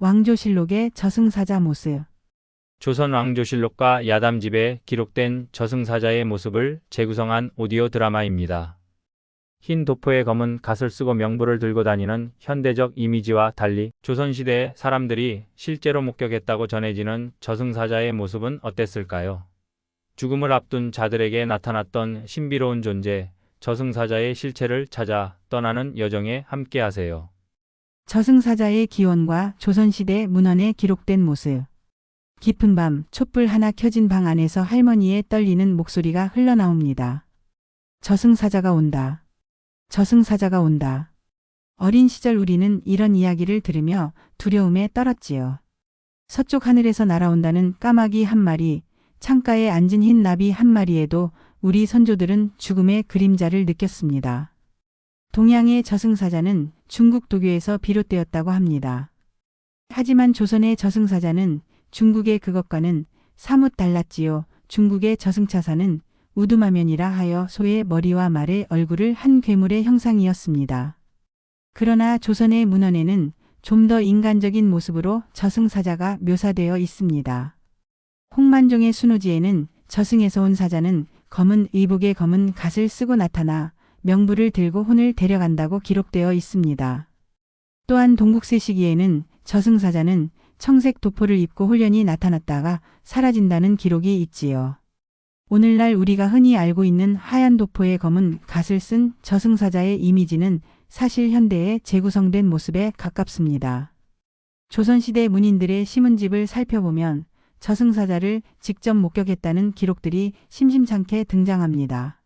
왕조실록의 저승사자 모습. 조선 왕조실록과 야담집에 기록된 저승사자의 모습을 재구성한 오디오 드라마입니다. 흰 도포에 검은 갓을 쓰고 명부를 들고 다니는 현대적 이미지와 달리 조선시대 사람들이 실제로 목격했다고 전해지는 저승사자의 모습은 어땠을까요? 죽음을 앞둔 자들에게 나타났던 신비로운 존재, 저승사자의 실체를 찾아 떠나는 여정에 함께하세요. 저승사자의 기원과 조선시대 문헌에 기록된 모습. 깊은 밤 촛불 하나 켜진 방 안에서 할머니의 떨리는 목소리가 흘러나옵니다. 저승사자가 온다. 저승사자가 온다. 어린 시절 우리는 이런 이야기를 들으며 두려움에 떨었지요. 서쪽 하늘에서 날아온다는 까마귀 한 마리, 창가에 앉은 흰 나비 한 마리에도 우리 선조들은 죽음의 그림자를 느꼈습니다. 동양의 저승사자는 중국 도교에서 비롯되었다고 합니다. 하지만 조선의 저승사자는 중국의 그것과는 사뭇 달랐지요. 중국의 저승차사는 우두마면이라 하여 소의 머리와 말의 얼굴을 한 괴물의 형상이었습니다. 그러나 조선의 문헌에는 좀 더 인간적인 모습으로 저승사자가 묘사되어 있습니다. 홍만종의 순호지에는 저승에서 온 사자는 검은 의복에 검은 갓을 쓰고 나타나 명부를 들고 혼을 데려간다고 기록되어 있습니다. 또한 동국세 시기에는 저승사자는 청색 도포를 입고 홀연히 나타났다가 사라진다는 기록이 있지요. 오늘날 우리가 흔히 알고 있는 하얀 도포에 검은 갓을 쓴 저승사자의 이미지는 사실 현대의 재구성된 모습에 가깝습니다. 조선시대 문인들의 신문집을 살펴보면 저승사자를 직접 목격했다는 기록들이 심심찮게 등장합니다.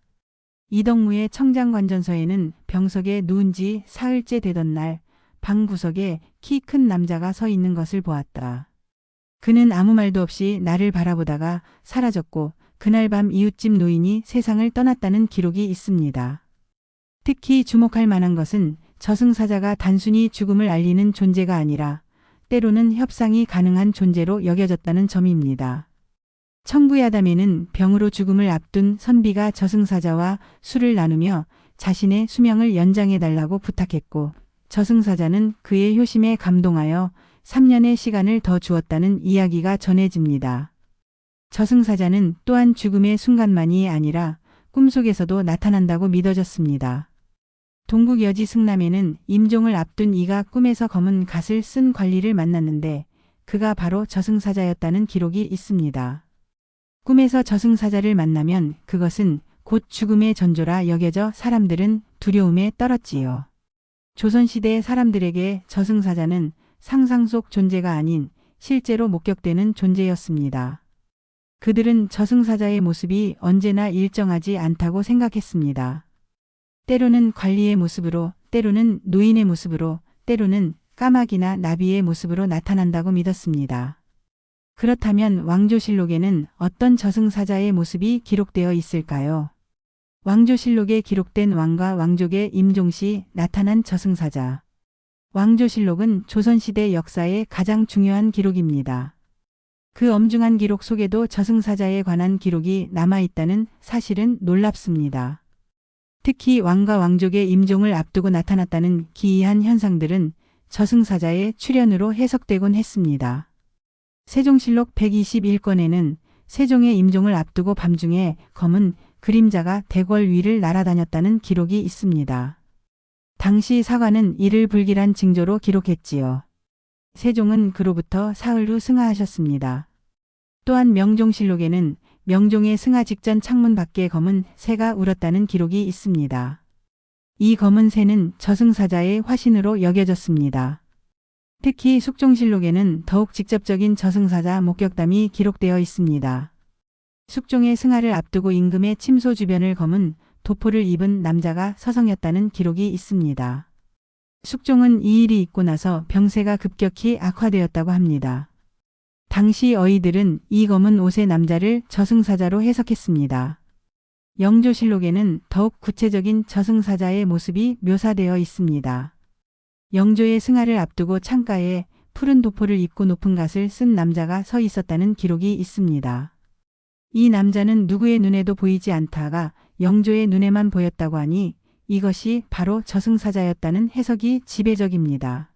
이덕무의 청장관전서에는 병석에 누운 지 사흘째 되던 날 방 구석에 키 큰 남자가 서 있는 것을 보았다. 그는 아무 말도 없이 나를 바라보다가 사라졌고 그날 밤 이웃집 노인이 세상을 떠났다는 기록이 있습니다. 특히 주목할 만한 것은 저승사자가 단순히 죽음을 알리는 존재가 아니라 때로는 협상이 가능한 존재로 여겨졌다는 점입니다. 청구야담에는 병으로 죽음을 앞둔 선비가 저승사자와 술을 나누며 자신의 수명을 연장해달라고 부탁했고 저승사자는 그의 효심에 감동하여 3년의 시간을 더 주었다는 이야기가 전해집니다. 저승사자는 또한 죽음의 순간만이 아니라 꿈속에서도 나타난다고 믿어졌습니다. 동국 여지 승남에는 임종을 앞둔 이가 꿈에서 검은 갓을 쓴 관리를 만났는데 그가 바로 저승사자였다는 기록이 있습니다. 꿈에서 저승사자를 만나면 그것은 곧 죽음의 전조라 여겨져 사람들은 두려움에 떨었지요. 조선시대 사람들에게 저승사자는 상상 속 존재가 아닌 실제로 목격되는 존재였습니다. 그들은 저승사자의 모습이 언제나 일정하지 않다고 생각했습니다. 때로는 관리의 모습으로, 때로는 노인의 모습으로, 때로는 까마귀나 나비의 모습으로 나타난다고 믿었습니다. 그렇다면 왕조실록에는 어떤 저승사자의 모습이 기록되어 있을까요? 왕조실록에 기록된 왕과 왕족의 임종 시 나타난 저승사자. 왕조실록은 조선시대 역사의 가장 중요한 기록입니다. 그 엄중한 기록 속에도 저승사자에 관한 기록이 남아있다는 사실은 놀랍습니다. 특히 왕과 왕족의 임종을 앞두고 나타났다는 기이한 현상들은 저승사자의 출현으로 해석되곤 했습니다. 세종실록 121권에는 세종의 임종을 앞두고 밤중에 검은 그림자가 대궐 위를 날아다녔다는 기록이 있습니다. 당시 사관은 이를 불길한 징조로 기록했지요. 세종은 그로부터 사흘 후 승하하셨습니다. 또한 명종실록에는 명종의 승하 직전 창문 밖에 검은 새가 울었다는 기록이 있습니다. 이 검은 새는 저승사자의 화신으로 여겨졌습니다. 특히 숙종실록에는 더욱 직접적인 저승사자 목격담이 기록되어 있습니다. 숙종의 승하를 앞두고 임금의 침소 주변을 검은 도포를 입은 남자가 서성였다는 기록이 있습니다. 숙종은 이 일이 있고 나서 병세가 급격히 악화되었다고 합니다. 당시 어이들은 이 검은 옷의 남자를 저승사자로 해석했습니다. 영조실록에는 더욱 구체적인 저승사자의 모습이 묘사되어 있습니다. 영조의 승하를 앞두고 창가에 푸른 도포를 입고 높은 갓을 쓴 남자가 서 있었다는 기록이 있습니다. 이 남자는 누구의 눈에도 보이지 않다가 영조의 눈에만 보였다고 하니 이것이 바로 저승사자였다는 해석이 지배적입니다.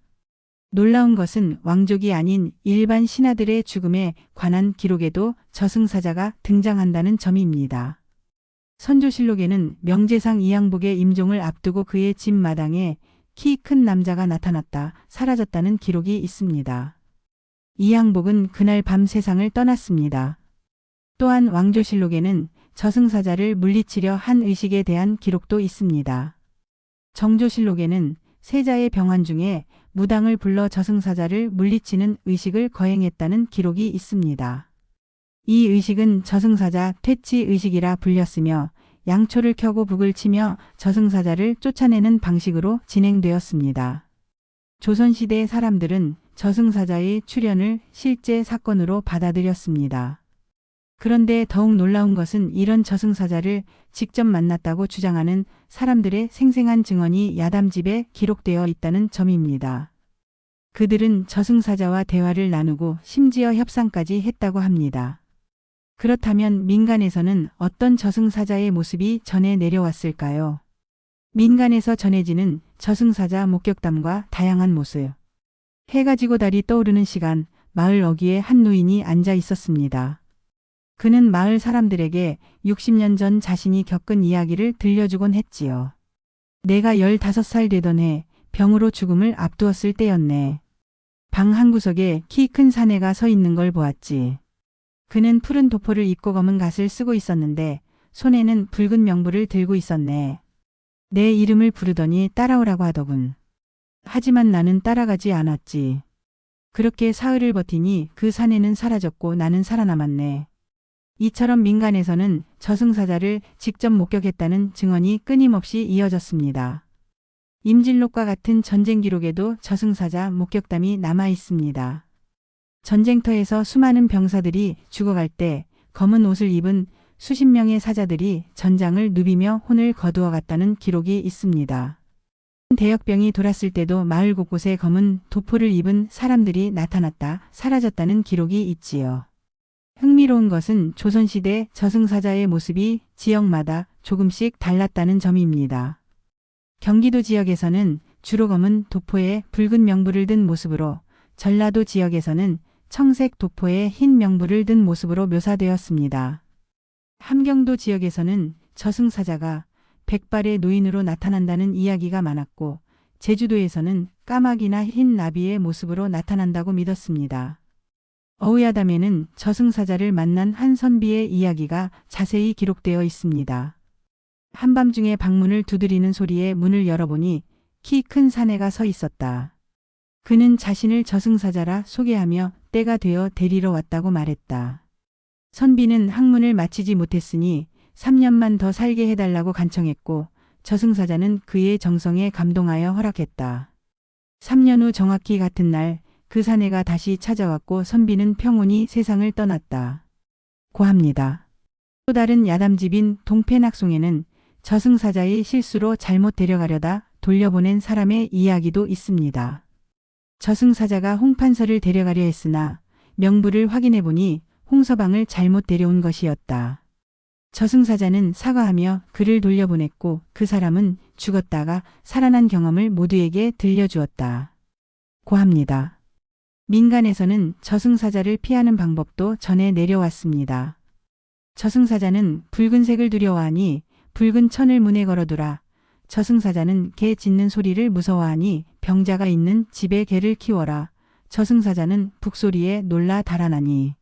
놀라운 것은 왕족이 아닌 일반 신하들의 죽음에 관한 기록에도 저승사자가 등장한다는 점입니다. 선조실록에는 명제상 이양복의 임종을 앞두고 그의 집 마당에 키 큰 남자가 나타났다 사라졌다는 기록이 있습니다. 이양복은 그날 밤 세상을 떠났습니다. 또한 왕조실록에는 저승사자를 물리치려 한 의식에 대한 기록도 있습니다. 정조실록에는 세자의 병환 중에 무당을 불러 저승사자를 물리치는 의식을 거행했다는 기록이 있습니다. 이 의식은 저승사자 퇴치 의식이라 불렸으며 양초를 켜고 북을 치며 저승사자를 쫓아내는 방식으로 진행되었습니다. 조선시대 사람들은 저승사자의 출현을 실제 사건으로 받아들였습니다. 그런데 더욱 놀라운 것은 이런 저승사자를 직접 만났다고 주장하는 사람들의 생생한 증언이 야담집에 기록되어 있다는 점입니다. 그들은 저승사자와 대화를 나누고 심지어 협상까지 했다고 합니다. 그렇다면 민간에서는 어떤 저승사자의 모습이 전해 내려왔을까요? 민간에서 전해지는 저승사자 목격담과 다양한 모습. 해가 지고 달이 떠오르는 시간, 마을 어귀에 한 노인이 앉아 있었습니다. 그는 마을 사람들에게 60년 전 자신이 겪은 이야기를 들려주곤 했지요. 내가 15살 되던 해 병으로 죽음을 앞두었을 때였네. 방 한구석에 키 큰 사내가 서 있는 걸 보았지. 그는 푸른 도포를 입고 검은 갓을 쓰고 있었는데 손에는 붉은 명부를 들고 있었네. 내 이름을 부르더니 따라오라고 하더군. 하지만 나는 따라가지 않았지. 그렇게 사흘을 버티니 그 사내는 사라졌고 나는 살아남았네. 이처럼 민간에서는 저승사자를 직접 목격했다는 증언이 끊임없이 이어졌습니다. 임진록과 같은 전쟁 기록에도 저승사자 목격담이 남아 있습니다. 전쟁터에서 수많은 병사들이 죽어갈 때 검은 옷을 입은 수십 명의 사자들이 전장을 누비며 혼을 거두어 갔다는 기록이 있습니다. 대역병이 돌았을 때도 마을 곳곳에 검은 도포를 입은 사람들이 나타났다 사라졌다는 기록이 있지요. 흥미로운 것은 조선시대 저승사자의 모습이 지역마다 조금씩 달랐다는 점입니다. 경기도 지역에서는 주로 검은 도포에 붉은 명부를 든 모습으로, 전라도 지역에서는 청색 도포에 흰 명부를 든 모습으로 묘사되었습니다. 함경도 지역에서는 저승사자가 백발의 노인으로 나타난다는 이야기가 많았고, 제주도에서는 까마귀나 흰 나비의 모습으로 나타난다고 믿었습니다. 어우야담에는 저승사자를 만난 한 선비의 이야기가 자세히 기록되어 있습니다. 한밤중에 방문을 두드리는 소리에 문을 열어보니 키 큰 사내가 서 있었다. 그는 자신을 저승사자라 소개하며 때가 되어 데리러 왔다고 말했다. 선비는 학문을 마치지 못했으니 3년만 더 살게 해달라고 간청했고 저승사자는 그의 정성에 감동하여 허락했다. 3년 후 정확히 같은 날 그 사내가 다시 찾아왔고 선비는 평온히 세상을 떠났다. 고합니다. 또 다른 야담집인 동패낙송에는 저승사자의 실수로 잘못 데려가려다 돌려보낸 사람의 이야기도 있습니다. 저승사자가 홍판서를 데려가려 했으나 명부를 확인해보니 홍서방을 잘못 데려온 것이었다. 저승사자는 사과하며 그를 돌려보냈고 그 사람은 죽었다가 살아난 경험을 모두에게 들려주었다. 고합니다. 민간에서는 저승사자를 피하는 방법도 전해 내려왔습니다. 저승사자는 붉은색을 두려워하니 붉은 천을 문에 걸어두라. 저승사자는 개 짖는 소리를 무서워하니 병자가 있는 집에 개를 키워라. 저승사자는 북소리에 놀라 달아나니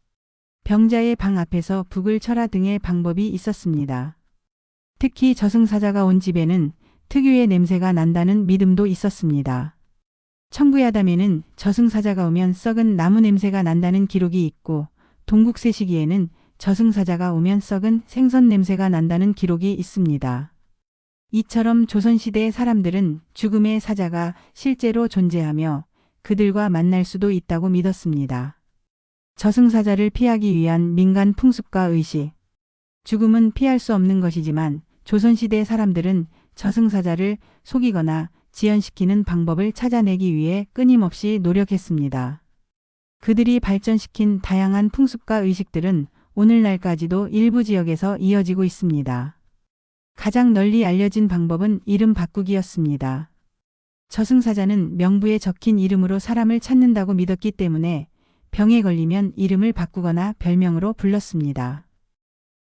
병자의 방 앞에서 북을 쳐라 등의 방법이 있었습니다. 특히 저승사자가 온 집에는 특유의 냄새가 난다는 믿음도 있었습니다. 청구야담에는 저승사자가 오면 썩은 나무 냄새가 난다는 기록이 있고 동국세 시기에는 저승사자가 오면 썩은 생선 냄새가 난다는 기록이 있습니다. 이처럼 조선시대 사람들은 죽음의 사자가 실제로 존재하며 그들과 만날 수도 있다고 믿었습니다. 저승사자를 피하기 위한 민간 풍습과 의식. 죽음은 피할 수 없는 것이지만 조선시대 사람들은 저승사자를 속이거나 지연시키는 방법을 찾아내기 위해 끊임없이 노력했습니다. 그들이 발전시킨 다양한 풍습과 의식들은 오늘날까지도 일부 지역에서 이어지고 있습니다. 가장 널리 알려진 방법은 이름 바꾸기였습니다. 저승사자는 명부에 적힌 이름으로 사람을 찾는다고 믿었기 때문에 병에 걸리면 이름을 바꾸거나 별명으로 불렀습니다.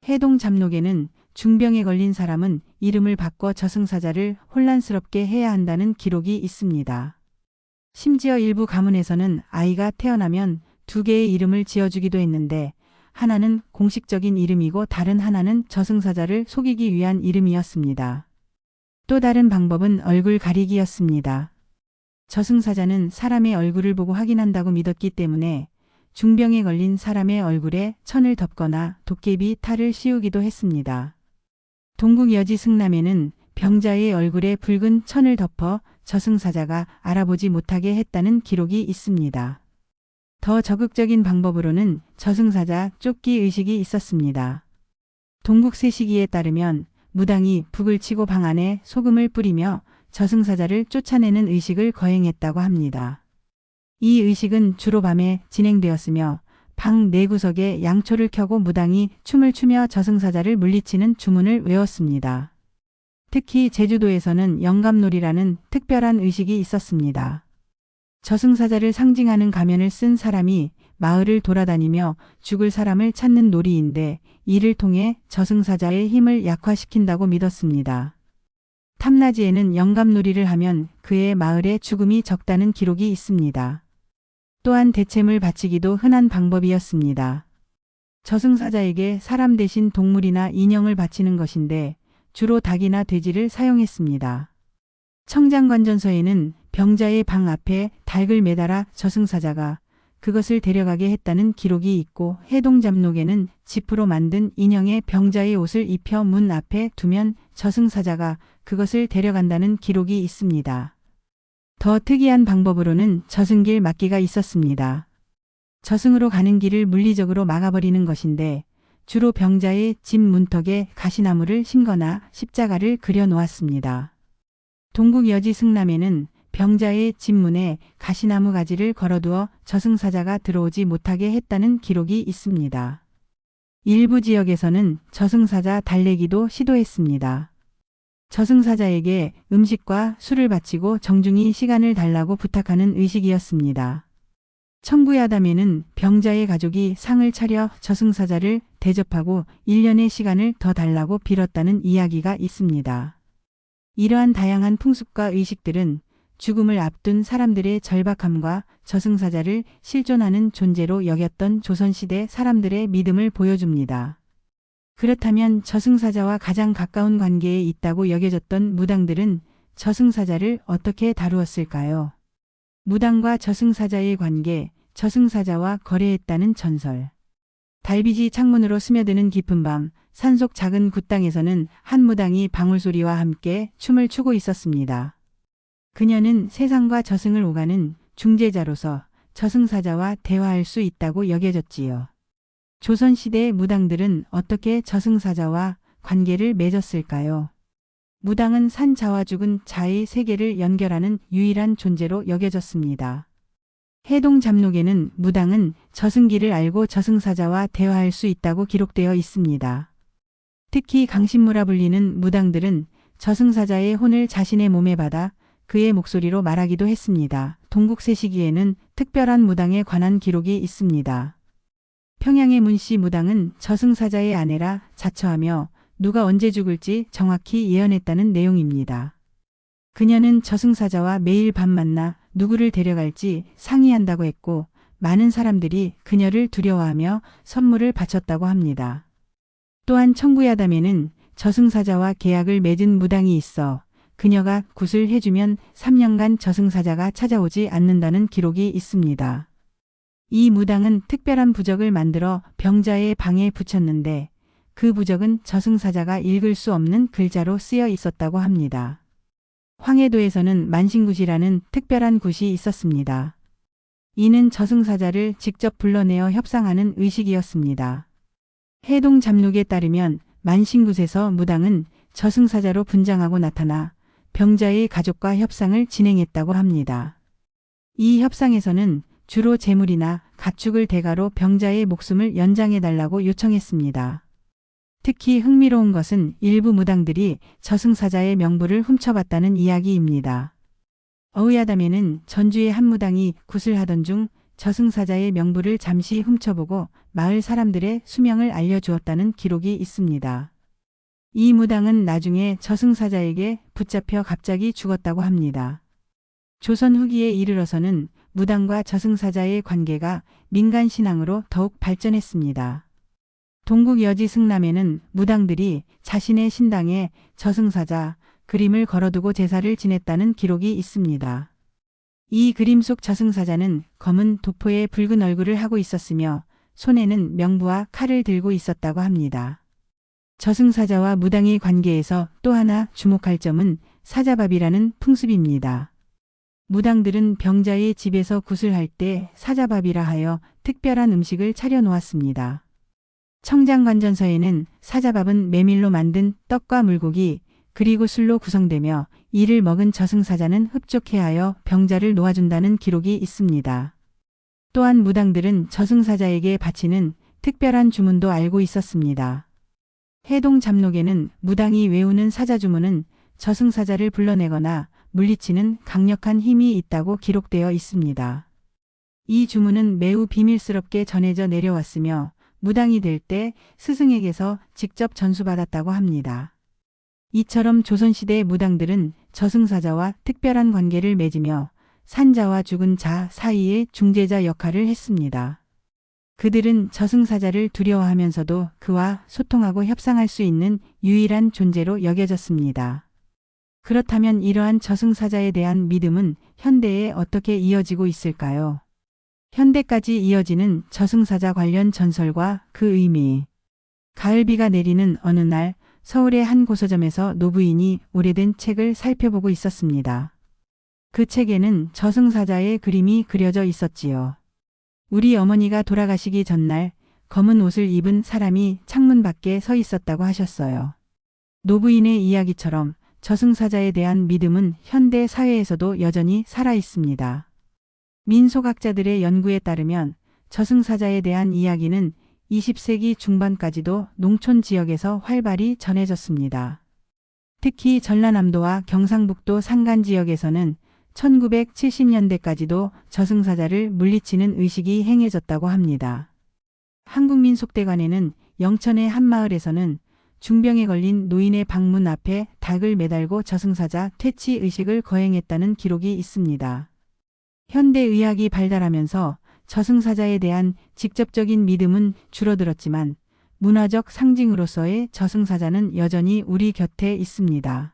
해동잡록에는 중병에 걸린 사람은 이름을 바꿔 저승사자를 혼란스럽게 해야 한다는 기록이 있습니다. 심지어 일부 가문에서는 아이가 태어나면 두 개의 이름을 지어주기도 했는데 하나는 공식적인 이름이고 다른 하나는 저승사자를 속이기 위한 이름이었습니다. 또 다른 방법은 얼굴 가리기였습니다. 저승사자는 사람의 얼굴을 보고 확인한다고 믿었기 때문에 중병에 걸린 사람의 얼굴에 천을 덮거나 도깨비 탈을 씌우기도 했습니다. 동국 여지 승남에는 병자의 얼굴에 붉은 천을 덮어 저승사자가 알아보지 못하게 했다는 기록이 있습니다. 더 적극적인 방법으로는 저승사자 쫓기 의식이 있었습니다. 동국 세시기에 따르면 무당이 북을 치고 방 안에 소금을 뿌리며 저승사자를 쫓아내는 의식을 거행했다고 합니다. 이 의식은 주로 밤에 진행되었으며 방 내구석에 양초를 켜고 무당이 춤을 추며 저승사자를 물리치는 주문을 외웠습니다. 특히 제주도에서는 영감놀이라는 특별한 의식이 있었습니다. 저승사자를 상징하는 가면을 쓴 사람이 마을을 돌아다니며 죽을 사람을 찾는 놀이인데 이를 통해 저승사자의 힘을 약화시킨다고 믿었습니다. 탐나지에는 영감놀이를 하면 그의 마을에 죽음이 적다는 기록이 있습니다. 또한 대체물 바치기도 흔한 방법이었습니다. 저승사자에게 사람 대신 동물이나 인형을 바치는 것인데 주로 닭이나 돼지를 사용했습니다. 청장관전서에는 병자의 방 앞에 닭을 매달아 저승사자가 그것을 데려가게 했다는 기록이 있고 해동잡록에는 지프로 만든 인형의 병자의 옷을 입혀 문 앞에 두면 저승사자가 그것을 데려간다는 기록이 있습니다. 더 특이한 방법으로는 저승길 막기가 있었습니다. 저승으로 가는 길을 물리적으로 막아버리는 것인데 주로 병자의 집 문턱에 가시나무를 심거나 십자가를 그려 놓았습니다. 동국 여지 승남에는 병자의 집 문에 가시나무 가지를 걸어두어 저승사자가 들어오지 못하게 했다는 기록이 있습니다. 일부 지역에서는 저승사자 달래기도 시도했습니다. 저승사자에게 음식과 술을 바치고 정중히 시간을 달라고 부탁하는 의식이었습니다. 청구야담에는 병자의 가족이 상을 차려 저승사자를 대접하고 1년의 시간을 더 달라고 빌었다는 이야기가 있습니다. 이러한 다양한 풍습과 의식들은 죽음을 앞둔 사람들의 절박함과 저승사자를 실존하는 존재로 여겼던 조선시대 사람들의 믿음을 보여줍니다. 그렇다면 저승사자와 가장 가까운 관계에 있다고 여겨졌던 무당들은 저승사자를 어떻게 다루었을까요? 무당과 저승사자의 관계, 저승사자와 거래했다는 전설. 달빛이 창문으로 스며드는 깊은 밤, 산속 작은 굿당에서는 한 무당이 방울소리와 함께 춤을 추고 있었습니다. 그녀는 세상과 저승을 오가는 중재자로서 저승사자와 대화할 수 있다고 여겨졌지요. 조선시대의 무당들은 어떻게 저승사자와 관계를 맺었을까요? 무당은 산자와 죽은 자의 세계를 연결하는 유일한 존재로 여겨졌습니다. 해동잡록에는 무당은 저승길을 알고 저승사자와 대화할 수 있다고 기록되어 있습니다. 특히 강신무라 불리는 무당들은 저승사자의 혼을 자신의 몸에 받아 그의 목소리로 말하기도 했습니다. 동국세시기에는 특별한 무당에 관한 기록이 있습니다. 평양의 문씨 무당은 저승사자의 아내라 자처하며 누가 언제 죽을지 정확히 예언했다는 내용입니다. 그녀는 저승사자와 매일 밤 만나 누구를 데려갈지 상의한다고 했고 많은 사람들이 그녀를 두려워하며 선물을 바쳤다고 합니다. 또한 청구야담에는 저승사자와 계약을 맺은 무당이 있어 그녀가 굿을 해주면 3년간 저승사자가 찾아오지 않는다는 기록이 있습니다. 이 무당은 특별한 부적을 만들어 병자의 방에 붙였는데 그 부적은 저승사자가 읽을 수 없는 글자로 쓰여 있었다고 합니다. 황해도에서는 만신굿이라는 특별한 굿이 있었습니다. 이는 저승사자를 직접 불러내어 협상하는 의식이었습니다. 해동잡록에 따르면 만신굿에서 무당은 저승사자로 분장하고 나타나 병자의 가족과 협상을 진행했다고 합니다. 이 협상에서는 주로 재물이나 가축을 대가로 병자의 목숨을 연장해달라고 요청했습니다. 특히 흥미로운 것은 일부 무당들이 저승사자의 명부를 훔쳐봤다는 이야기입니다. 어의야담에는 전주의 한 무당이 굿을 하던 중 저승사자의 명부를 잠시 훔쳐보고 마을 사람들의 수명을 알려주었다는 기록이 있습니다. 이 무당은 나중에 저승사자에게 붙잡혀 갑자기 죽었다고 합니다. 조선 후기에 이르러서는 무당과 저승사자의 관계가 민간신앙으로 더욱 발전했습니다. 동국 여지 승남에는 무당들이 자신의 신당에 저승사자 그림을 걸어두고 제사를 지냈다는 기록이 있습니다. 이 그림 속 저승사자는 검은 도포에 붉은 얼굴을 하고 있었으며 손에는 명부와 칼을 들고 있었다고 합니다. 저승사자와 무당의 관계에서 또 하나 주목할 점은 사자밥이라는 풍습입니다. 무당들은 병자의 집에서 굿을 할 때 사자밥이라 하여 특별한 음식을 차려 놓았습니다. 청장관전서에는 사자밥은 메밀로 만든 떡과 물고기 그리고 술로 구성되며 이를 먹은 저승사자는 흡족해하여 병자를 놓아준다는 기록이 있습니다. 또한 무당들은 저승사자에게 바치는 특별한 주문도 알고 있었습니다. 해동 잡록에는 무당이 외우는 사자주문은 저승사자를 불러내거나 물리치는 강력한 힘이 있다고 기록되어 있습니다. 이 주문은 매우 비밀스럽게 전해져 내려왔으며 무당이 될 때 스승에게서 직접 전수받았다고 합니다. 이처럼 조선시대 무당들은 저승사자와 특별한 관계를 맺으며 산자와 죽은 자 사이의 중재자 역할을 했습니다. 그들은 저승사자를 두려워하면서도 그와 소통하고 협상할 수 있는 유일한 존재로 여겨졌습니다. 그렇다면 이러한 저승사자에 대한 믿음은 현대에 어떻게 이어지고 있을까요? 현대까지 이어지는 저승사자 관련 전설과 그 의미. 가을비가 내리는 어느 날 서울의 한 고서점에서 노부인이 오래된 책을 살펴보고 있었습니다. 그 책에는 저승사자의 그림이 그려져 있었지요. 우리 어머니가 돌아가시기 전날 검은 옷을 입은 사람이 창문 밖에 서 있었다고 하셨어요. 노부인의 이야기처럼 저승사자에 대한 믿음은 현대 사회에서도 여전히 살아 있습니다. 민속학자들의 연구에 따르면 저승사자에 대한 이야기는 20세기 중반까지도 농촌 지역에서 활발히 전해졌습니다. 특히 전라남도와 경상북도 산간 지역에서는 1970년대까지도 저승사자를 물리치는 의식이 행해졌다고 합니다. 한국민속대관에는 영천의 한 마을에서는 중병에 걸린 노인의 방문 앞에 닭을 매달고 저승사자 퇴치 의식을 거행했다는 기록이 있습니다. 현대의학이 발달하면서 저승사자에 대한 직접적인 믿음은 줄어들었지만 문화적 상징으로서의 저승사자는 여전히 우리 곁에 있습니다.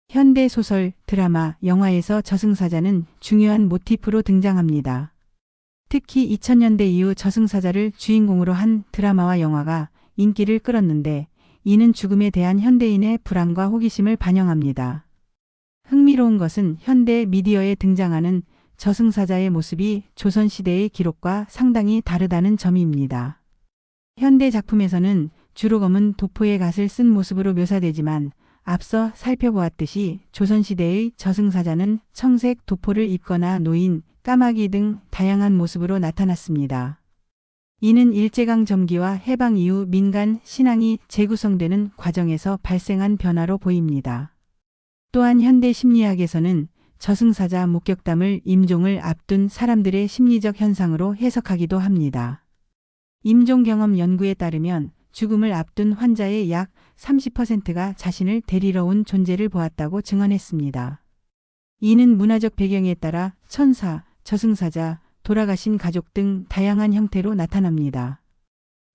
현대 소설, 드라마, 영화에서 저승사자는 중요한 모티프로 등장합니다. 특히 2000년대 이후 저승사자를 주인공으로 한 드라마와 영화가 인기를 끌었는데 이는 죽음에 대한 현대인의 불안과 호기심을 반영합니다. 흥미로운 것은 현대 미디어에 등장하는 저승사자의 모습이 조선시대의 기록과 상당히 다르다는 점입니다. 현대 작품에서는 주로 검은 도포의 갓을 쓴 모습으로 묘사되지만 앞서 살펴보았듯이 조선시대의 저승사자는 청색 도포를 입거나 노인, 까마귀 등 다양한 모습으로 나타났습니다. 이는 일제강 점기와 해방 이후 민간 신앙이 재구성되는 과정에서 발생한 변화로 보입니다. 또한 현대 심리학에서는 저승사자 목격담을 임종을 앞둔 사람들의 심리적 현상으로 해석하기도 합니다. 임종 경험 연구에 따르면 죽음을 앞둔 환자의 약 30%가 자신을 데리러 온 존재를 보았다고 증언했습니다. 이는 문화적 배경에 따라 천사, 저승사자, 돌아가신 가족 등 다양한 형태로 나타납니다.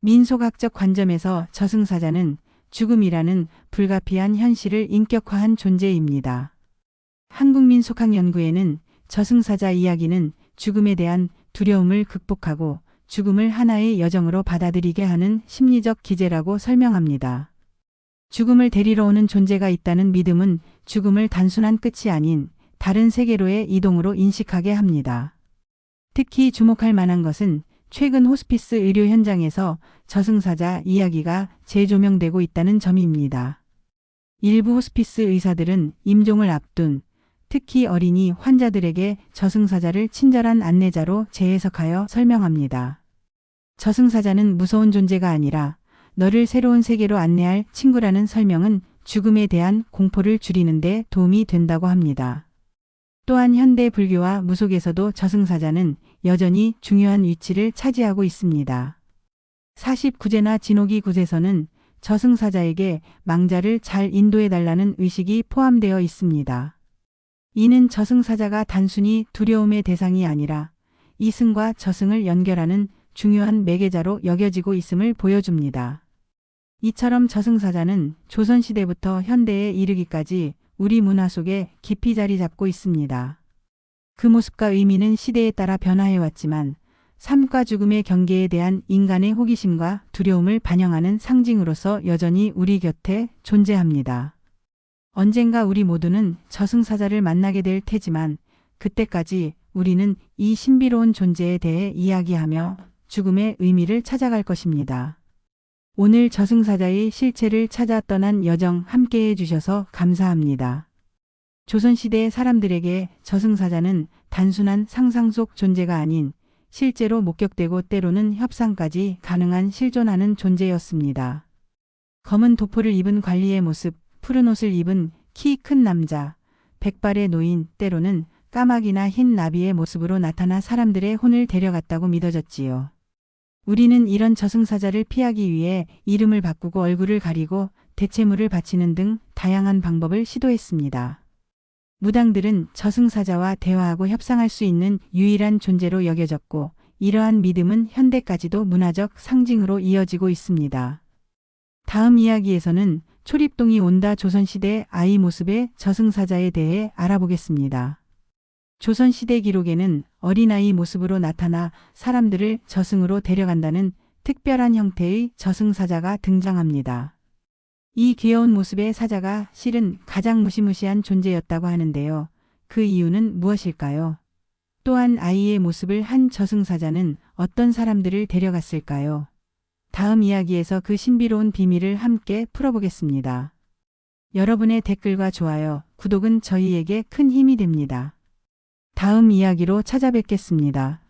민속학적 관점에서 저승사자는 죽음이라는 불가피한 현실을 인격화한 존재입니다. 한국민속학 연구에는 저승사자 이야기는 죽음에 대한 두려움을 극복하고 죽음을 하나의 여정으로 받아들이게 하는 심리적 기제라고 설명합니다. 죽음을 데리러 오는 존재가 있다는 믿음은 죽음을 단순한 끝이 아닌 다른 세계로의 이동으로 인식하게 합니다. 특히 주목할 만한 것은 최근 호스피스 의료 현장에서 저승사자 이야기가 재조명되고 있다는 점입니다. 일부 호스피스 의사들은 임종을 앞둔 특히 어린이 환자들에게 저승사자를 친절한 안내자로 재해석하여 설명합니다. 저승사자는 무서운 존재가 아니라 너를 새로운 세계로 안내할 친구라는 설명은 죽음에 대한 공포를 줄이는 데 도움이 된다고 합니다. 또한 현대 불교와 무속에서도 저승사자는 여전히 중요한 위치를 차지하고 있습니다. 49제나 진옥이 굿에서는 저승사자에게 망자를 잘 인도해달라는 의식이 포함되어 있습니다. 이는 저승사자가 단순히 두려움의 대상이 아니라 이승과 저승을 연결하는 중요한 매개자로 여겨지고 있음을 보여줍니다. 이처럼 저승사자는 조선시대부터 현대에 이르기까지 우리 문화 속에 깊이 자리 잡고 있습니다. 그 모습과 의미는 시대에 따라 변화해왔지만 삶과 죽음의 경계에 대한 인간의 호기심과 두려움을 반영하는 상징으로서 여전히 우리 곁에 존재합니다. 언젠가 우리 모두는 저승사자를 만나게 될 테지만 그때까지 우리는 이 신비로운 존재에 대해 이야기하며 죽음의 의미를 찾아갈 것입니다. 오늘 저승사자의 실체를 찾아 떠난 여정 함께해 주셔서 감사합니다. 조선시대 사람들에게 저승사자는 단순한 상상 속 존재가 아닌 실제로 목격되고 때로는 협상까지 가능한 실존하는 존재였습니다. 검은 도포를 입은 관리의 모습, 푸른 옷을 입은 키 큰 남자, 백발의 노인, 때로는 까마귀나 흰 나비의 모습으로 나타나 사람들의 혼을 데려갔다고 믿어졌지요. 우리는 이런 저승사자를 피하기 위해 이름을 바꾸고 얼굴을 가리고 대체물을 바치는 등 다양한 방법을 시도했습니다. 무당들은 저승사자와 대화하고 협상할 수 있는 유일한 존재로 여겨졌고 이러한 믿음은 현대까지도 문화적 상징으로 이어지고 있습니다. 다음 이야기에서는 초립동이 온다 조선시대 아이 모습의 저승사자에 대해 알아보겠습니다. 조선시대 기록에는 어린아이 모습으로 나타나 사람들을 저승으로 데려간다는 특별한 형태의 저승사자가 등장합니다. 이 귀여운 모습의 사자가 실은 가장 무시무시한 존재였다고 하는데요. 그 이유는 무엇일까요? 또한 아이의 모습을 한 저승사자는 어떤 사람들을 데려갔을까요? 다음 이야기에서 그 신비로운 비밀을 함께 풀어보겠습니다. 여러분의 댓글과 좋아요, 구독은 저희에게 큰 힘이 됩니다. 다음 이야기로 찾아뵙겠습니다.